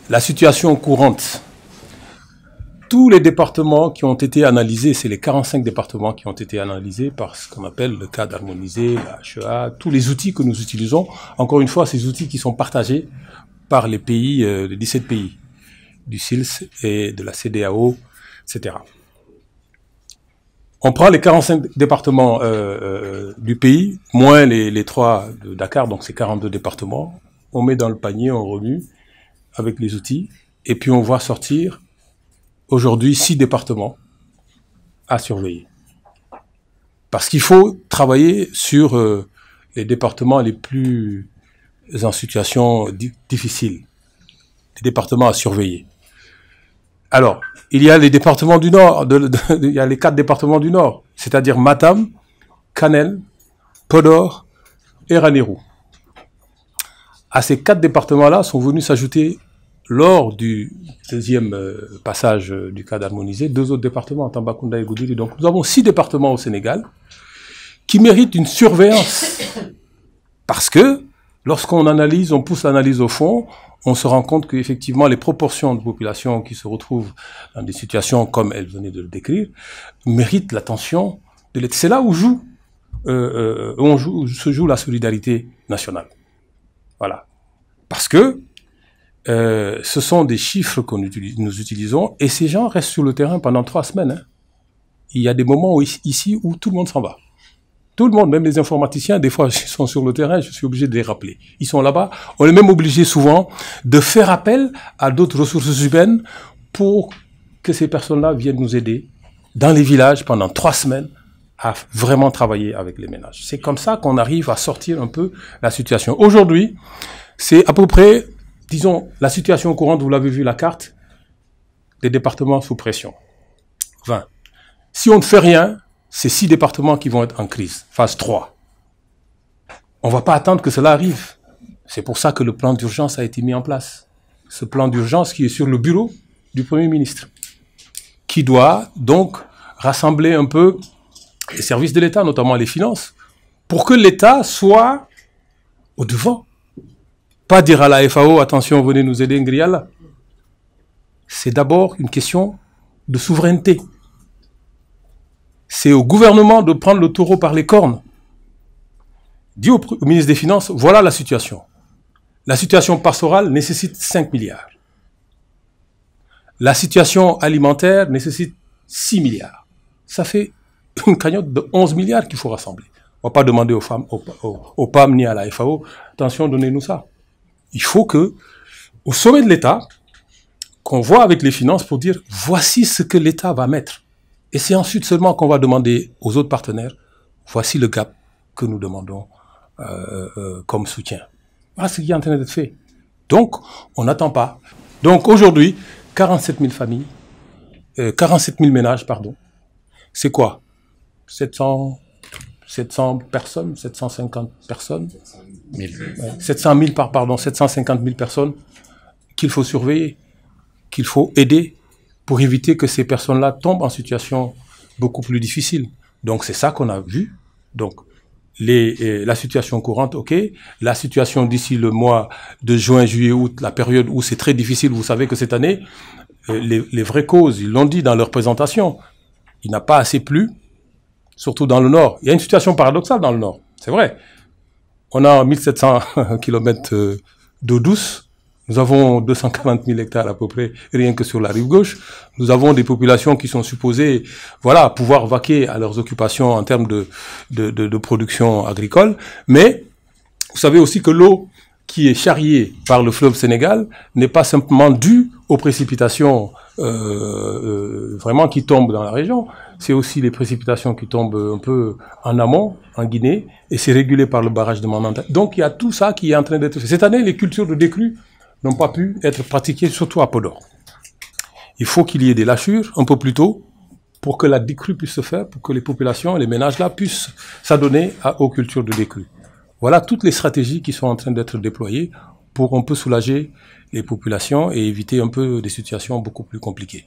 La situation courante, tous les départements qui ont été analysés, c'est les 45 départements qui ont été analysés par ce qu'on appelle le cadre harmonisé, la HEA, tous les outils que nous utilisons. Encore une fois, ces outils qui sont partagés par les pays, les 17 pays du SILS et de la CEDEAO, etc. On prend les 45 départements du pays, moins les 3 de Dakar, donc c'est 42 départements. On met dans le panier, on remue avec les outils, et puis on voit sortir aujourd'hui 6 départements à surveiller. Parce qu'il faut travailler sur les départements les plus en situation difficile, les départements à surveiller. Alors, il y a les départements du Nord, il y a les 4 départements du Nord, c'est-à-dire Matam, Kanel, Podor et Ranérou. À ces 4 départements-là sont venus s'ajouter, lors du deuxième passage du cadre harmonisé, 2 autres départements, Tambacounda et Goudiri. Donc nous avons 6 départements au Sénégal qui méritent une surveillance. Parce que lorsqu'on analyse, on pousse l'analyse au fond, on se rend compte qu'effectivement les proportions de population qui se retrouvent dans des situations comme elle venait de le décrire méritent l'attention de l'État. C'est là où se joue la solidarité nationale. Voilà. Parce que ce sont des chiffres que nous utilisons et ces gens restent sur le terrain pendant 3 semaines. Hein. Il y a des moments ici où tout le monde s'en va. Tout le monde, même les informaticiens, des fois, ils sont sur le terrain, je suis obligé de les rappeler. Ils sont là-bas. On est même obligé souvent de faire appel à d'autres ressources humaines pour que ces personnes-là viennent nous aider dans les villages pendant 3 semaines à vraiment travailler avec les ménages. C'est comme ça qu'on arrive à sortir un peu la situation. Aujourd'hui, c'est à peu près, disons, la situation courante, vous l'avez vu la carte, des départements sous pression. 20. Si on ne fait rien, c'est 6 départements qui vont être en crise, phase 3. On ne va pas attendre que cela arrive. C'est pour ça que le plan d'urgence a été mis en place. Ce plan d'urgence qui est sur le bureau du Premier ministre, qui doit donc rassembler un peu les services de l'État, notamment les finances, pour que l'État soit au devant. Pas dire à la FAO, attention, venez nous aider, Ngriala. C'est d'abord une question de souveraineté. C'est au gouvernement de prendre le taureau par les cornes. Dit au ministre des Finances, voilà la situation. La situation pastorale nécessite 5 milliards. La situation alimentaire nécessite 6 milliards. Ça fait une cagnotte de 11 milliards qu'il faut rassembler. On ne va pas demander aux femmes, aux PAM ni à la FAO, attention, donnez-nous ça. Il faut que, au sommet de l'État, qu'on voit avec les finances pour dire, voici ce que l'État va mettre. Et c'est ensuite seulement qu'on va demander aux autres partenaires, voici le gap que nous demandons comme soutien. Voilà ce qui est en train d'être fait. Donc, on n'attend pas. Donc aujourd'hui, 47 000 familles, 47 000 ménages, pardon. C'est quoi 700 personnes, 750 personnes 750 000 personnes qu'il faut surveiller, qu'il faut aider pour éviter que ces personnes-là tombent en situation beaucoup plus difficile. Donc c'est ça qu'on a vu. Donc la situation courante, ok. La situation d'ici le mois de juin, juillet, août, la période où c'est très difficile, vous savez que cette année, les vraies causes, ils l'ont dit dans leur présentation, il n'a pas assez plu, surtout dans le Nord. Il y a une situation paradoxale dans le Nord, c'est vrai. On a 1700 km d'eau douce. Nous avons 240 000 hectares à peu près, rien que sur la rive gauche. Nous avons des populations qui sont supposées, voilà, pouvoir vaquer à leurs occupations en termes de production agricole. Mais vous savez aussi que l'eau qui est charriée par le fleuve Sénégal n'est pas simplement due aux précipitations vraiment qui tombent dans la région. C'est aussi les précipitations qui tombent un peu en amont, en Guinée, et c'est régulé par le barrage de Mandanta. Donc il y a tout ça qui est en train d'être fait. Cette année, les cultures de décrue n'ont pas pu être pratiquées, surtout à Podor. Il faut qu'il y ait des lâchures un peu plus tôt pour que la décrue puisse se faire, pour que les populations, les ménages-là puissent s'adonner aux cultures de décrue. Voilà toutes les stratégies qui sont en train d'être déployées pour un peu soulager les populations et éviter un peu des situations beaucoup plus compliquées.